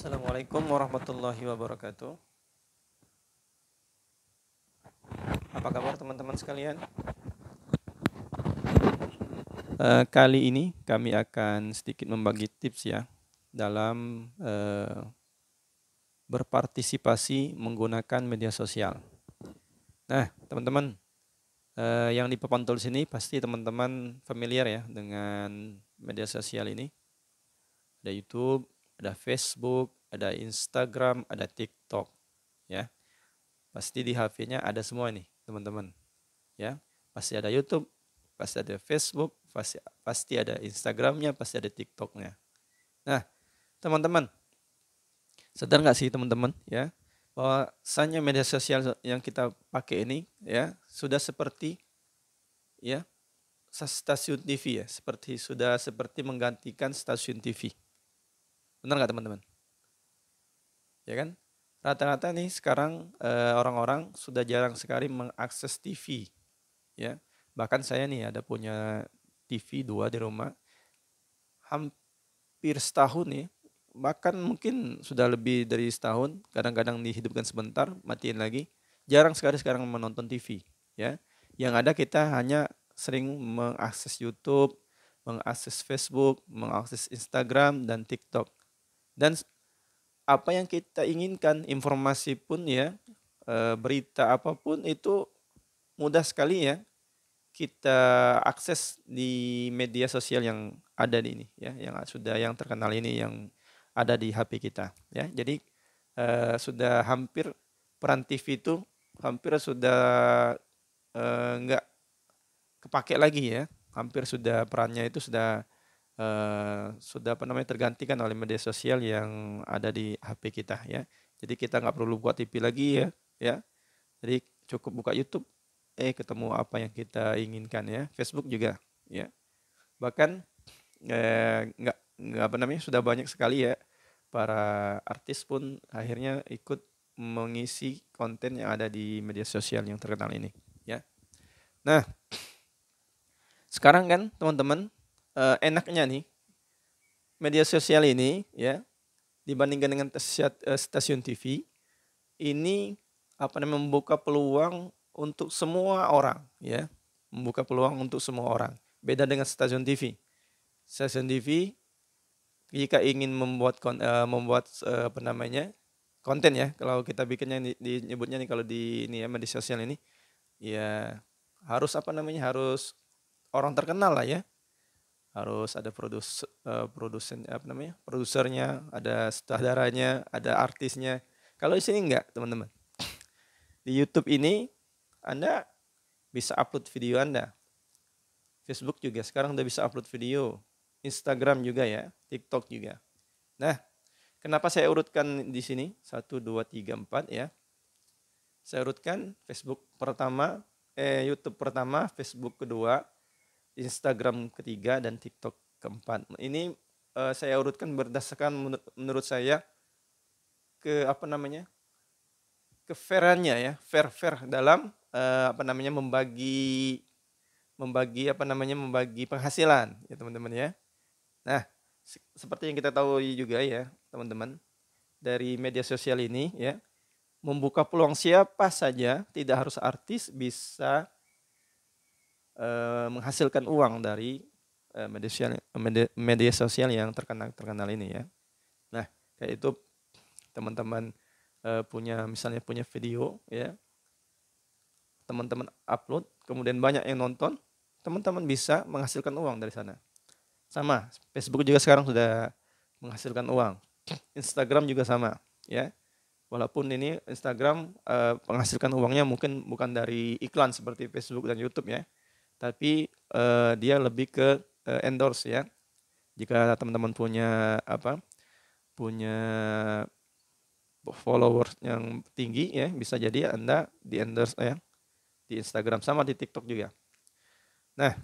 Assalamualaikum warahmatullahi wabarakatuh. Apa kabar teman-teman sekalian? Kali ini kami akan sedikit membagi tips ya dalam berpartisipasi menggunakan media sosial. Nah, teman-teman yang di papan tulis ini pasti teman-teman familiar ya dengan media sosial ini. Ada YouTube, ada Facebook, ada Instagram, ada TikTok ya. Pasti di HP-nya ada semua nih, teman-teman. Ya, pasti ada YouTube, pasti ada Facebook, pasti ada Instagramnya, pasti ada TikToknya. Nah, teman-teman, sadar nggak sih teman-teman ya bahwasanya media sosial yang kita pakai ini ya sudah seperti ya stasiun TV ya, sudah seperti menggantikan stasiun TV. Benar nggak teman-teman? Ya kan? Rata-rata nih sekarang orang-orang sudah jarang sekali mengakses TV ya. Bahkan saya nih ada punya TV 2 di rumah. Hampir setahun nih, bahkan mungkin sudah lebih dari setahun, kadang-kadang dihidupkan sebentar, matiin lagi. Jarang sekali sekarang menonton TV ya. Yang ada kita hanya sering mengakses YouTube, mengakses Facebook, mengakses Instagram dan TikTok. Dan apa yang kita inginkan, informasi pun ya, berita apapun itu mudah sekali ya kita akses di media sosial yang ada di ini ya, yang terkenal ini yang ada di HP kita ya. Jadi sudah hampir peran TV itu hampir sudah nggak kepake lagi ya. Hampir sudah perannya itu sudah apa namanya tergantikan oleh media sosial yang ada di HP kita ya. Jadi kita nggak perlu buat TV lagi ya. Jadi cukup buka YouTube, ketemu apa yang kita inginkan ya. Facebook juga ya. Bahkan nggak apa namanya sudah banyak sekali ya para artis pun akhirnya ikut mengisi konten yang ada di media sosial yang terkenal ini ya. Nah, sekarang kan teman-teman enaknya nih media sosial ini ya dibandingkan dengan stasiun TV ini apa namanya membuka peluang untuk semua orang ya, membuka peluang untuk semua orang. Beda dengan stasiun TV. Stasiun TV jika ingin membuat apa namanya konten ya, kalau kita bikinnya dinyebutnya nih kalau di ini ya media sosial ini ya harus apa namanya harus orang terkenal lah ya. Harus ada produsen apa namanya? Produsernya, ada sutradaranya, ada artisnya. Kalau di sini enggak, teman-teman. Di YouTube ini Anda bisa upload video Anda. Facebook juga sekarang udah bisa upload video. Instagram juga ya, TikTok juga. Nah, kenapa saya urutkan di sini? 1, 2, 3, 4 ya. Saya urutkan Facebook pertama, YouTube pertama, Facebook kedua, Instagram ketiga, dan TikTok keempat. Ini saya urutkan berdasarkan menurut saya ke apa namanya ke-fairannya ya, fair dalam apa namanya membagi penghasilan ya teman-teman ya. Nah, seperti yang kita tahu juga ya teman-teman, dari media sosial ini ya membuka peluang siapa saja, tidak harus artis, bisa menghasilkan uang dari media sosial yang terkenal ini ya. Nah, kayak itu teman-teman misalnya punya video ya, teman-teman upload, kemudian banyak yang nonton, teman-teman bisa menghasilkan uang dari sana. Sama, Facebook juga sekarang sudah menghasilkan uang. Instagram juga sama ya. Walaupun ini Instagram menghasilkan uangnya mungkin bukan dari iklan seperti Facebook dan YouTube ya. Tapi dia lebih ke endorse ya. Jika teman-teman punya punya followers yang tinggi ya, bisa jadi Anda di endorse ya di Instagram, sama di TikTok juga. Nah,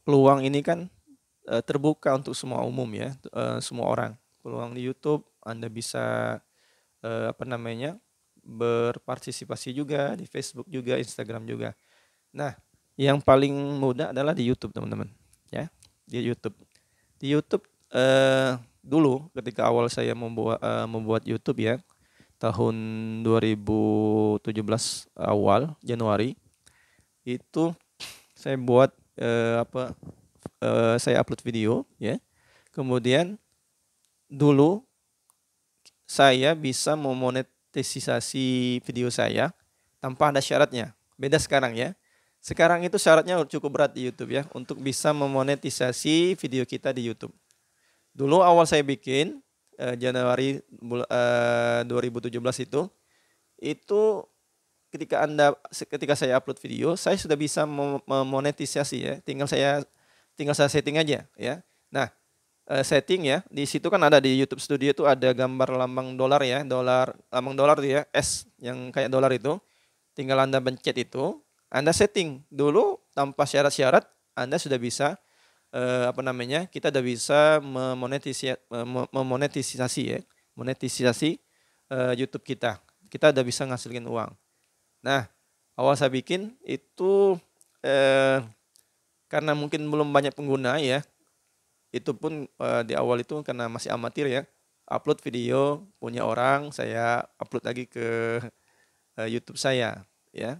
peluang ini kan terbuka untuk semua umum ya, semua orang. Peluang di YouTube Anda bisa berpartisipasi juga, di Facebook juga, Instagram juga. Nah, yang paling mudah adalah di YouTube teman-teman ya, di YouTube. Di YouTube dulu ketika awal saya membuat YouTube ya, tahun 2017 awal Januari itu saya buat saya upload video ya. Kemudian dulu saya bisa memonetisasi video saya tanpa ada syaratnya. Beda sekarang ya. Sekarang itu syaratnya cukup berat di YouTube ya untuk bisa memonetisasi video kita di YouTube. Dulu awal saya bikin Januari 2017 itu ketika saya upload video, saya sudah bisa memonetisasi ya. Tinggal saya setting aja ya. Nah, setting ya. Di situ kan ada di YouTube Studio itu ada gambar lambang dolar ya, lambang dolar tuh ya, S yang kayak dolar itu. Tinggal Anda pencet itu, Anda setting dulu tanpa syarat-syarat, Anda sudah bisa kita udah bisa memonetisasi ya, monetisasi YouTube kita. Kita udah bisa ngasilin uang. Nah, awal saya bikin itu karena mungkin belum banyak pengguna ya. Itu pun di awal itu karena masih amatir ya. Upload video punya orang, saya upload lagi ke YouTube saya ya.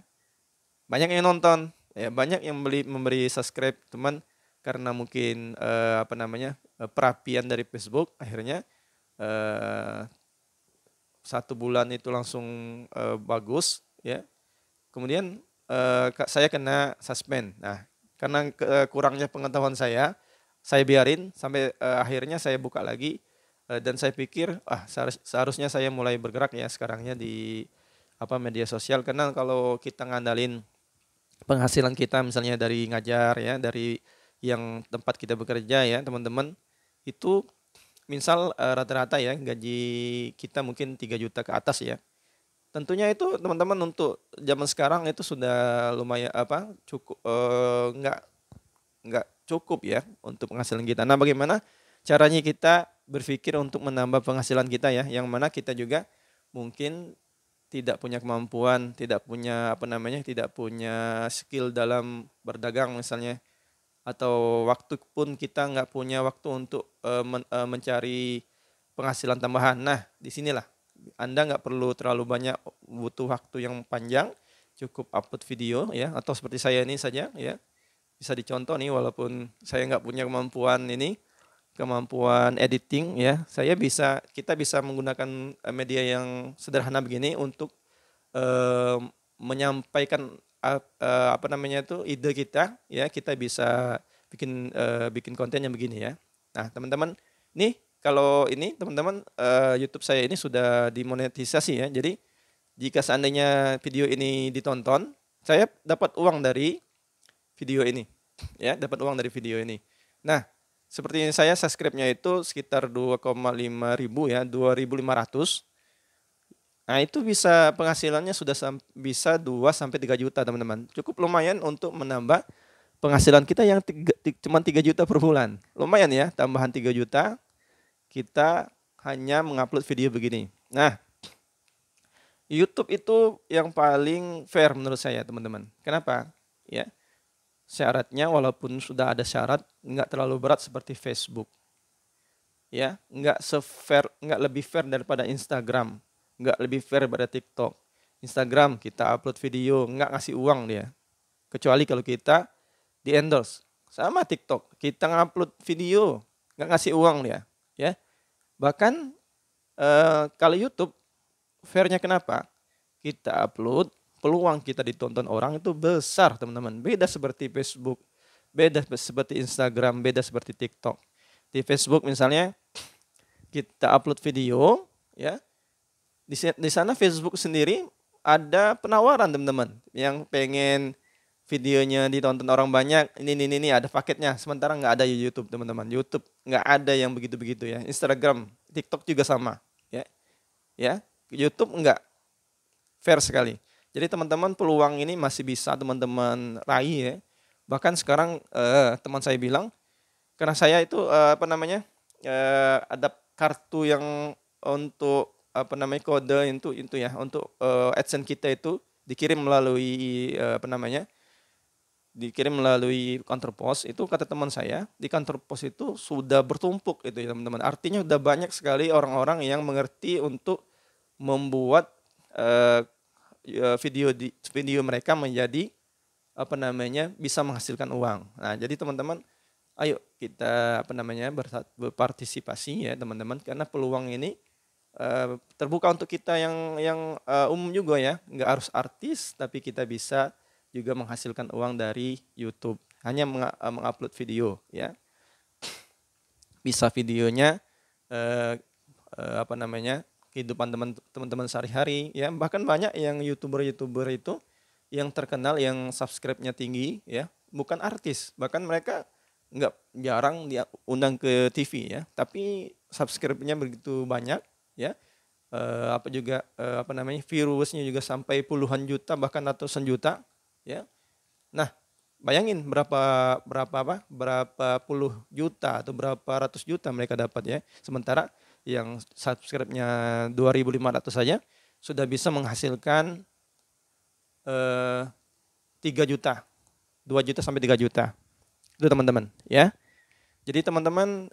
Banyak yang nonton, ya banyak yang memberi subscribe, teman karena mungkin perapian dari Facebook akhirnya 1 bulan itu langsung bagus ya. Kemudian saya kena suspend. Nah, karena kurangnya pengetahuan saya biarin sampai akhirnya saya buka lagi dan saya pikir seharusnya saya mulai bergerak ya sekarangnya di media sosial, karena kalau kita ngandalin penghasilan kita misalnya dari ngajar ya, dari yang tempat kita bekerja ya teman-teman, itu misal rata-rata ya gaji kita mungkin 3 juta ke atas ya. Tentunya itu teman-teman untuk zaman sekarang itu sudah lumayan cukup nggak cukup ya untuk penghasilan kita. Nah, bagaimana caranya kita berpikir untuk menambah penghasilan kita ya, yang mana kita juga mungkin tidak punya kemampuan, tidak punya tidak punya skill dalam berdagang misalnya, atau waktu pun kita nggak punya waktu untuk mencari penghasilan tambahan. Nah, disinilah Anda nggak perlu terlalu banyak butuh waktu yang panjang, cukup upload video ya, atau seperti saya ini saja ya, bisa dicontoh nih, walaupun saya nggak punya kemampuan editing ya, kita bisa menggunakan media yang sederhana begini untuk menyampaikan ide kita ya. Kita bisa bikin konten yang begini ya. Nah, teman-teman, nih kalau ini teman-teman YouTube saya ini sudah dimonetisasi ya. Jadi jika seandainya video ini ditonton, saya dapat uang dari video ini ya, dapat uang dari video ini. Nah, seperti ini, saya subscribe-nya itu sekitar 2,5 ribu ya, 2.500. Nah, itu bisa penghasilannya sudah bisa 2 sampai 3 juta, teman-teman. Cukup lumayan untuk menambah penghasilan kita yang cuma 3 juta per bulan. Lumayan ya, tambahan 3 juta kita hanya mengupload video begini. Nah, YouTube itu yang paling fair menurut saya, teman-teman. Kenapa? Ya. Syaratnya walaupun sudah ada syarat, nggak terlalu berat seperti Facebook. Ya, nggak lebih fair daripada Instagram, nggak lebih fair daripada TikTok. Instagram kita upload video nggak ngasih uang dia, kecuali kalau kita di endorse. Sama TikTok, kita ngupload video nggak ngasih uang dia, ya. Bahkan kalau YouTube fairnya kenapa? Kita upload, peluang kita ditonton orang itu besar, teman-teman. Beda seperti Facebook, beda seperti Instagram, beda seperti TikTok. Di Facebook misalnya kita upload video ya. Di sana Facebook sendiri ada penawaran, teman-teman. Yang pengen videonya ditonton orang banyak, ini ada paketnya. Sementara nggak ada di YouTube, teman-teman. YouTube nggak ada yang begitu-begitu ya. Instagram, TikTok juga sama ya. Ya, YouTube nggak fair sekali. Jadi teman-teman, peluang ini masih bisa teman-teman raih ya. Bahkan sekarang teman saya bilang, karena saya itu ada kartu yang untuk kode itu ya, untuk AdSense kita itu dikirim melalui dikirim melalui kantor pos, itu kata teman saya di kantor pos itu sudah bertumpuk itu ya teman-teman. Artinya sudah banyak sekali orang-orang yang mengerti untuk membuat video mereka menjadi bisa menghasilkan uang. Nah, jadi teman-teman, ayo kita berpartisipasi ya teman-teman, karena peluang ini terbuka untuk kita yang umum juga ya, nggak harus artis, tapi kita bisa juga menghasilkan uang dari YouTube hanya mengupload video ya. Bisa videonya kehidupan teman-teman sehari-hari ya. Bahkan banyak yang youtuber itu yang terkenal, yang subscribe-nya tinggi ya, bukan artis, bahkan mereka jarang diundang ke TV ya, tapi subscribe-nya begitu banyak ya. Viewersnya juga sampai puluhan juta bahkan ratusan juta ya. Nah, bayangin berapa puluh juta atau berapa ratus juta mereka dapat ya. Sementara yang subscribe-nya 2.500 saja sudah bisa menghasilkan 3 juta, 2 juta sampai 3 juta. Itu teman-teman ya. Jadi teman-teman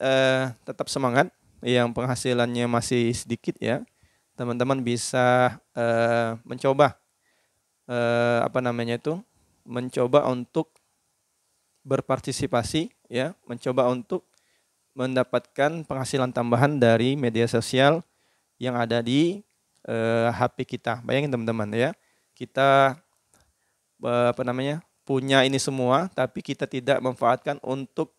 tetap semangat, yang penghasilannya masih sedikit ya. Teman-teman bisa mencoba mencoba untuk berpartisipasi ya, mencoba untuk mendapatkan penghasilan tambahan dari media sosial yang ada di HP kita. Bayangin teman-teman ya, kita punya ini semua, tapi kita tidak memanfaatkan untuk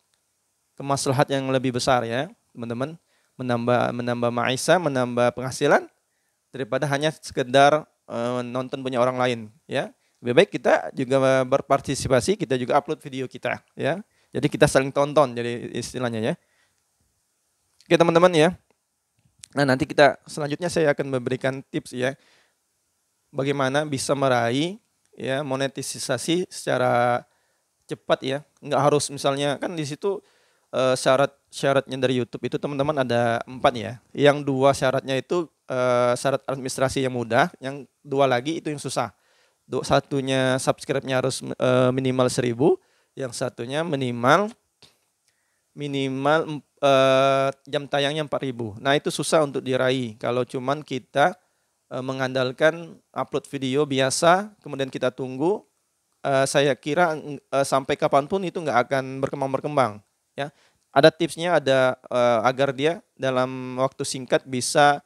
kemaslahat yang lebih besar ya, teman-teman. Menambah maisha, menambah penghasilan daripada hanya sekedar nonton punya orang lain ya. Lebih baik kita juga berpartisipasi, kita juga upload video kita ya. Jadi kita saling tonton, jadi istilahnya ya. Oke teman-teman ya. Nah, nanti selanjutnya saya akan memberikan tips ya, bagaimana bisa meraih ya monetisasi secara cepat ya. Nggak harus misalnya, kan di situ syaratnya dari YouTube itu teman-teman ada 4 ya. Yang 2 syaratnya itu syarat administrasi yang mudah, yang 2 lagi itu yang susah. Satunya subscribe-nya harus minimal 1.000, yang satunya minimal jam tayangnya 4.000. Nah, itu susah untuk diraih kalau cuman kita mengandalkan upload video biasa, kemudian kita tunggu. Saya kira sampai kapanpun itu nggak akan berkembang ya. Ada tipsnya, ada agar dia dalam waktu singkat bisa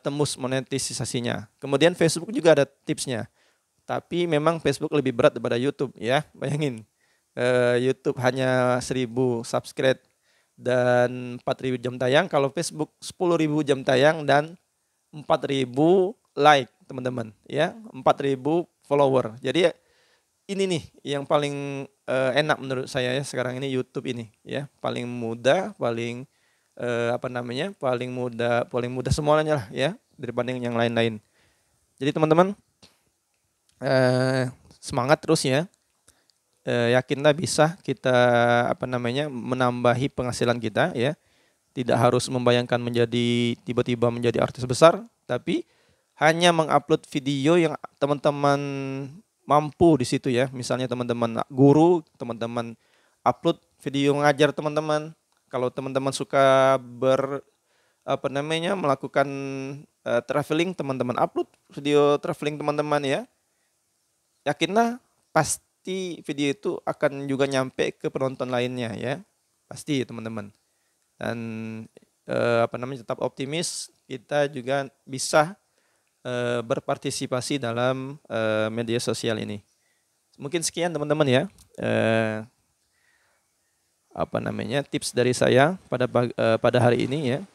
tembus monetisasinya. Kemudian Facebook juga ada tipsnya, tapi memang Facebook lebih berat daripada YouTube ya. Bayangin, YouTube hanya 1.000 subscribe dan 4.000 jam tayang, kalau Facebook 10.000 jam tayang dan 4.000 like teman-teman ya, 4.000 follower. Jadi ini nih yang paling enak menurut saya ya sekarang ini, YouTube ini ya, paling mudah, paling paling mudah semuanya lah ya daripada yang lain-lain. Jadi teman-teman semangat terus ya, yakinlah bisa kita menambahi penghasilan kita ya. Tidak harus membayangkan tiba-tiba menjadi artis besar, tapi hanya mengupload video yang teman-teman mampu di situ ya. Misalnya teman-teman guru, teman-teman upload video ngajar teman-teman. Kalau teman-teman suka melakukan traveling, teman-teman upload video traveling teman-teman ya. Yakinlah pasti video itu akan juga nyampe ke penonton lainnya ya. Pasti teman-teman. Dan tetap optimis, kita juga bisa berpartisipasi dalam media sosial ini. Mungkin sekian teman-teman ya, tips dari saya pada hari ini ya.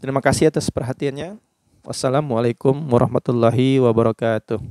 Terima kasih atas perhatiannya. Wassalamualaikum warahmatullahi wabarakatuh.